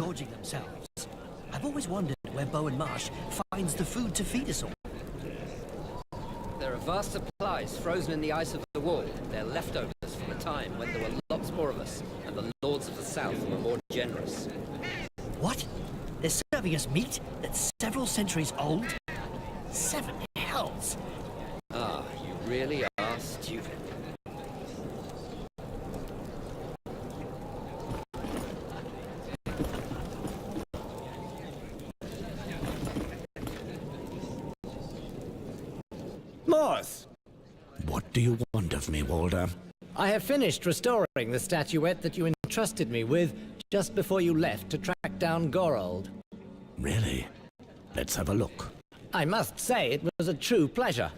gorging themselves. I've always wondered where Bowen Marsh finds the food to feed us all. There are vast supplies frozen in the ice of the wall. They're leftovers from a time when there were lots more of us, and the lords of the south were more generous. What? They're serving us meat that's several centuries old? 7 hells! Ah, you really are stupid. Morse! What do you want of me, Walder? I have finished restoring the statuette that you entrusted me with just before you left to track down Gorold. Really? Let's have a look. I must say it was a true pleasure.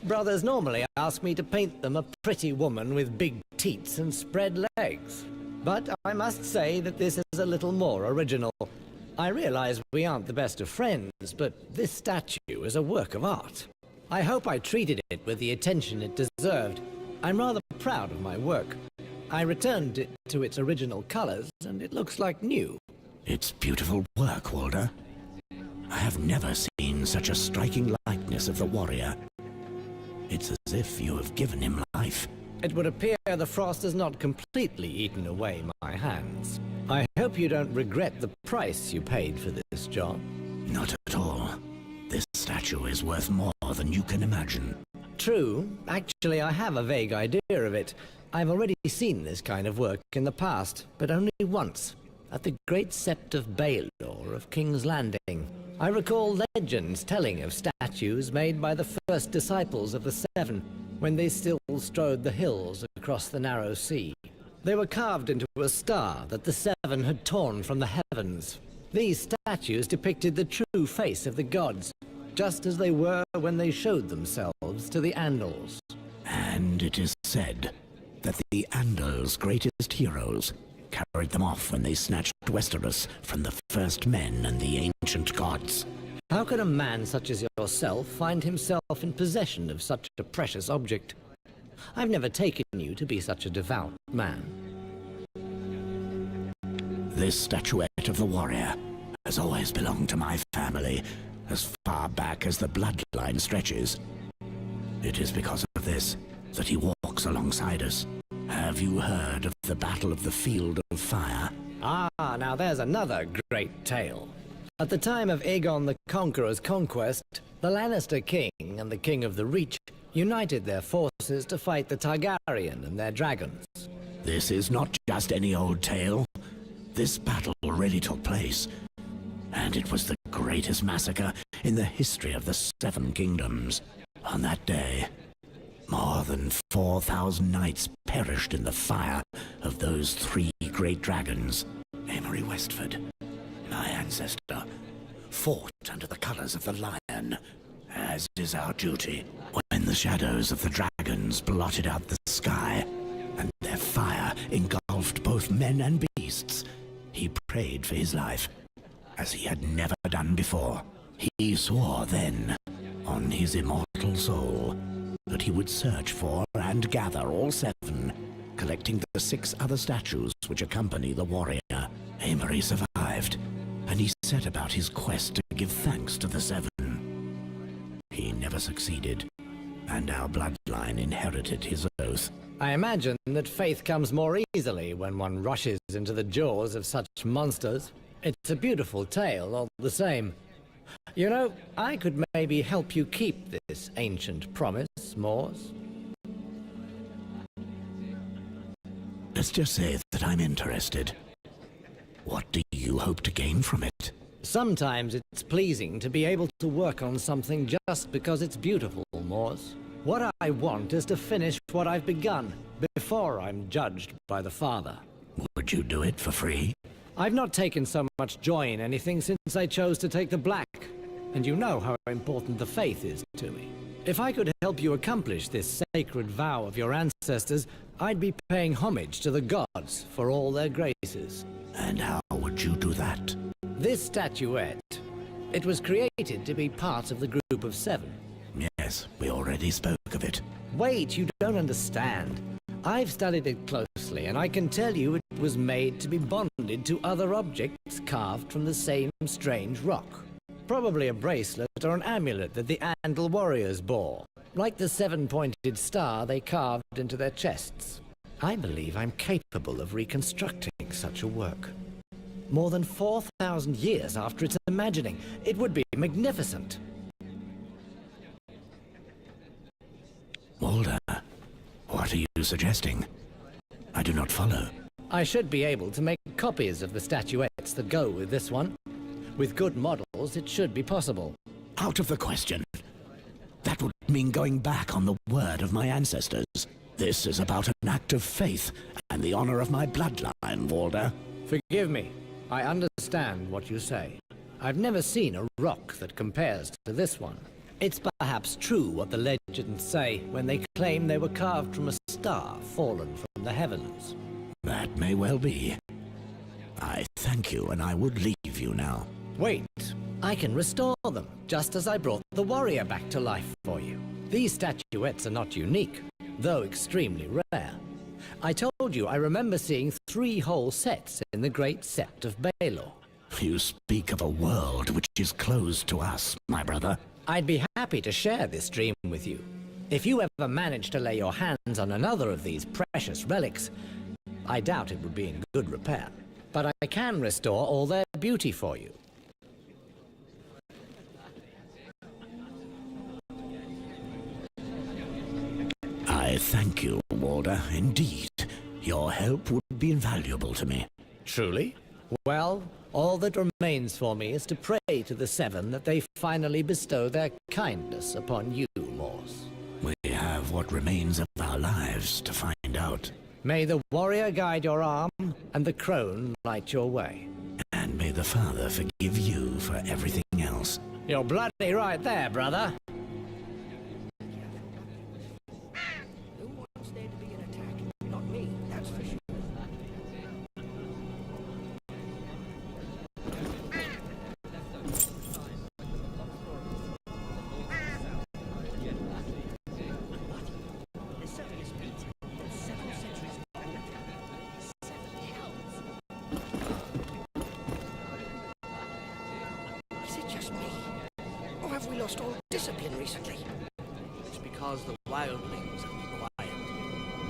Brothers normally ask me to paint them a pretty woman with big teats and spread legs. But I must say that this is a little more original. I realize we aren't the best of friends, but this statue is a work of art. I hope I treated it with the attention it deserved. I'm rather proud of my work. I returned it to its original colors, and it looks like new. It's beautiful work, Walder. I have never seen such a striking likeness of the warrior. It's as if you have given him life. It would appear the frost has not completely eaten away my hands. I hope you don't regret the price you paid for this job. Not at all. This statue is worth more than you can imagine. True. Actually, I have a vague idea of it. I've already seen this kind of work in the past, but only once, at the Great Sept of Baelor of King's Landing. I recall legends telling of statues made by the first disciples of the Seven, when they still strode the hills across the narrow sea. They were carved into a star that the Seven had torn from the heavens. These statues depicted the true face of the gods, just as they were when they showed themselves to the Andals. And it is said that the Andals' greatest heroes carried them off when they snatched Westeros from the first men and the ancient gods. How could a man such as yourself find himself in possession of such a precious object? I've never taken you to be such a devout man. This statuette of the warrior has always belonged to my family, as far back as the bloodline stretches. It is because of this that he walks alongside us. Have you heard of the Battle of the Field of Fire? Ah, now there's another great tale. At the time of Aegon the Conqueror's conquest, the Lannister king and the King of the Reach united their forces to fight the Targaryen and their dragons. This is not just any old tale. This battle really took place, and it was the greatest massacre in the history of the Seven Kingdoms. On that day, more than 4,000 knights perished in the fire of those 3 great dragons. Amory Westford, my ancestor, fought under the colors of the lion, as is our duty. When the shadows of the dragons blotted out the sky, and their fire engulfed both men and beasts, he prayed for his life, as he had never done before. He swore then, on his immortal soul, that he would search for and gather all 7, collecting the 6 other statues which accompany the warrior. Amory survived, and he set about his quest to give thanks to the 7. He never succeeded, and our bloodline inherited his oath. I imagine that faith comes more easily when one rushes into the jaws of such monsters. It's a beautiful tale all the same. You know, I could maybe help you keep this ancient promise, Morse. Let's just say that I'm interested. What do you hope to gain from it? Sometimes it's pleasing to be able to work on something just because it's beautiful, Morse. What I want is to finish what I've begun before I'm judged by the Father. Would you do it for free? I've not taken so much joy in anything since I chose to take the black, and you know how important the faith is to me. If I could help you accomplish this sacred vow of your ancestors, I'd be paying homage to the gods for all their graces. And how would you do that? This statuette, it was created to be part of the group of 7. Yes, we already spoke of it. Wait, you don't understand. I've studied it closely, and I can tell you it was made to be bonded to other objects carved from the same strange rock. Probably a bracelet or an amulet that the Andal warriors bore, like the seven-pointed star they carved into their chests. I believe I'm capable of reconstructing such a work. More than 4,000 years after its imagining, it would be magnificent. Walder, what are you suggesting? I do not follow. I should be able to make copies of the statuettes that go with this one. With good models, it should be possible. Out of the question. That would mean going back on the word of my ancestors. This is about an act of faith and the honor of my bloodline, Walder. Forgive me. I understand what you say. I've never seen a rock that compares to this one. It's perhaps true what the legends say when they claim they were carved from a star fallen from the heavens. That may well be. I thank you, and I would leave you now. Wait, I can restore them, just as I brought the warrior back to life for you. These statuettes are not unique, though extremely rare. I told you I remember seeing 3 whole sets in the Great Sept of Baelor. You speak of a world which is closed to us, my brother. I'd be happy to share this dream with you. If you ever manage to lay your hands on another of these precious relics, I doubt it would be in good repair. But I can restore all their beauty for you. I thank you, Walder. Indeed, your help would be invaluable to me. Truly? Well, all that remains for me is to pray to the Seven that they finally bestow their kindness upon you, Morse. We have what remains of our lives to find out. May the warrior guide your arm, and the crone light your way. And may the Father forgive you for everything else. You're bloody right there, brother. Who wants there to be an attack? Not me, that's for sure. The Servius meet that's several centuries old. 7 hells. Is it just me? Or have we lost all discipline recently? It's because the wildlings have been quiet.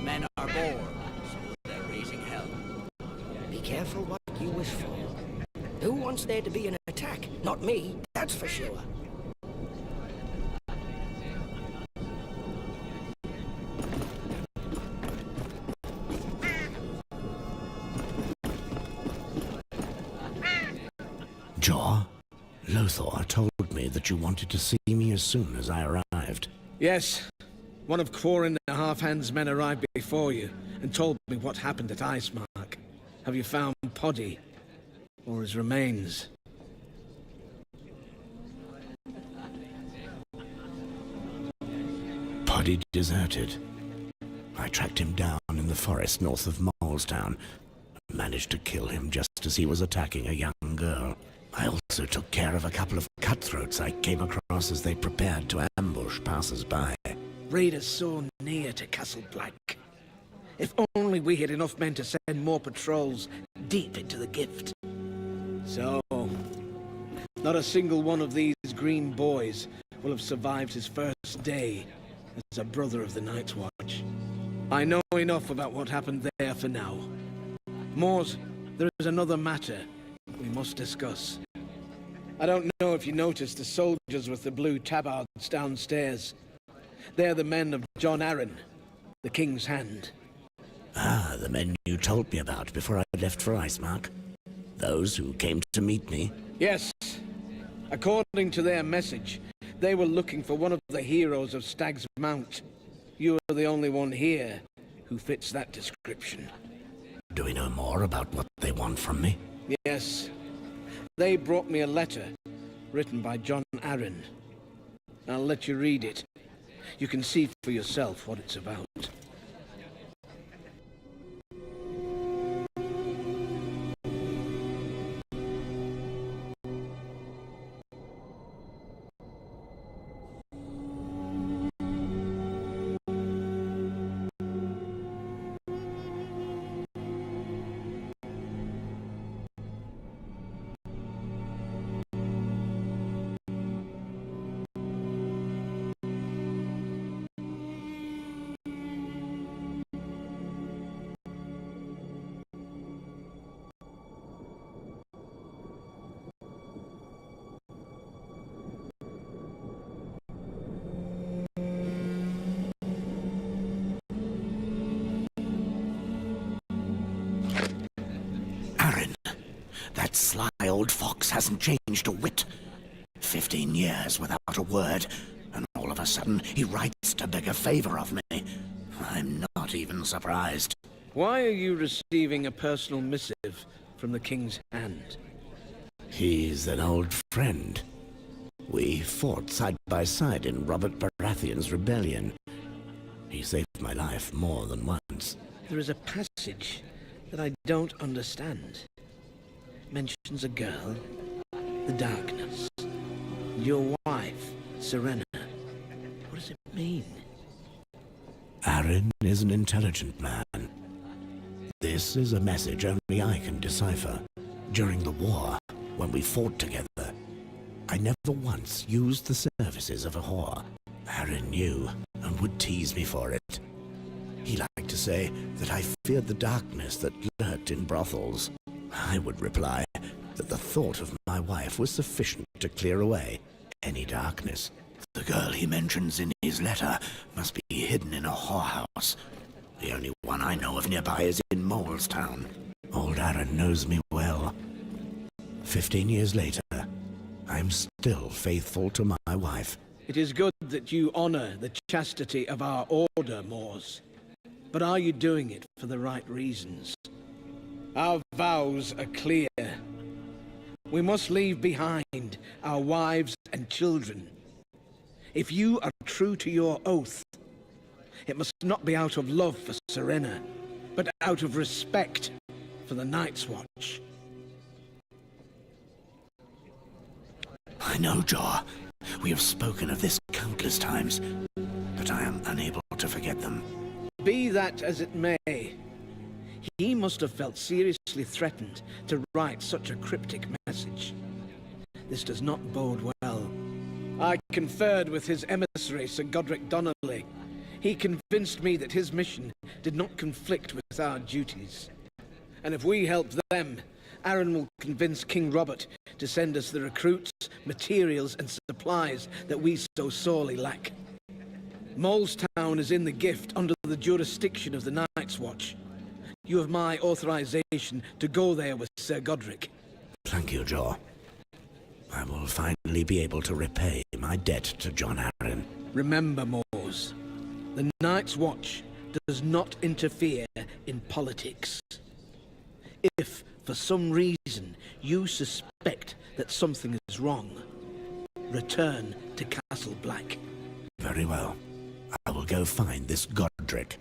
Men are bored, so they're raising hell. Be careful what you wish for. Who wants there to be an attack? Not me, that's for sure. Jaw, Lothar told me that you wanted to see me as soon as I arrived. Yes. One of Quarren and Halfhand's men arrived before you and told me what happened at Icemark. Have you found Poddy? Or his remains? Poddy deserted. I tracked him down in the forest north of Molestown. Managed to kill him just as he was attacking a young girl. I also took care of a couple of cutthroats I came across as they prepared to ambush passers-by. Raiders so near to Castle Black. If only we had enough men to send more patrols deep into the Gift. So, not a single one of these green boys will have survived his first day as a brother of the Night's Watch. I know enough about what happened there for now. Mors, there is another matter we must discuss. I don't know if you noticed the soldiers with the blue tabards downstairs. They're the men of Jon Arryn, the King's Hand. Ah, the men you told me about before I left for Icemark. Those who came to meet me. Yes. According to their message, they were looking for one of the heroes of Stag's Mount. You are the only one here who fits that description. Do we know more about what they want from me? Yes. They brought me a letter written by Jon Arryn. I'll let you read it. You can see for yourself what it's about. That sly old fox hasn't changed a whit. 15 years without a word, and all of a sudden he writes to beg a favor of me. I'm not even surprised. Why are you receiving a personal missive from the king's hand? He's an old friend. We fought side by side in Robert Baratheon's rebellion. He saved my life more than once. There is a passage that I don't understand. It mentions a girl, the darkness, and your wife, Serena. What does it mean? Aaron is an intelligent man. This is a message only I can decipher. During the war, when we fought together, I never once used the services of a whore. Aaron knew and would tease me for it. He liked to say that I feared the darkness that lurked in brothels. I would reply that the thought of my wife was sufficient to clear away any darkness. The girl he mentions in his letter must be hidden in a whorehouse. The only one I know of nearby is in Molestown. Old Aaron knows me well. 15 years later, I'm still faithful to my wife. It is good that you honor the chastity of our order, Moors. But are you doing it for the right reasons? Our vows are clear. We must leave behind our wives and children. If you are true to your oath, it must not be out of love for Serena, but out of respect for the Night's Watch. I know, Jor. We have spoken of this countless times, but I am unable to forget them. Be that as it may, he must have felt seriously threatened to write such a cryptic message. This does not bode well. I conferred with his emissary, Sir Godric Donnelly. He convinced me that his mission did not conflict with our duties. And if we help them, Aaron will convince King Robert to send us the recruits, materials, and supplies that we so sorely lack. Molestown is in the gift under the jurisdiction of the Night's Watch. You have my authorization to go there with Sir Godric. Thank you, Jor. I will finally be able to repay my debt to Jon Arryn. Remember, Moors, the Night's Watch does not interfere in politics. If, for some reason, you suspect that something is wrong, return to Castle Black. Very well. I will go find this Godric.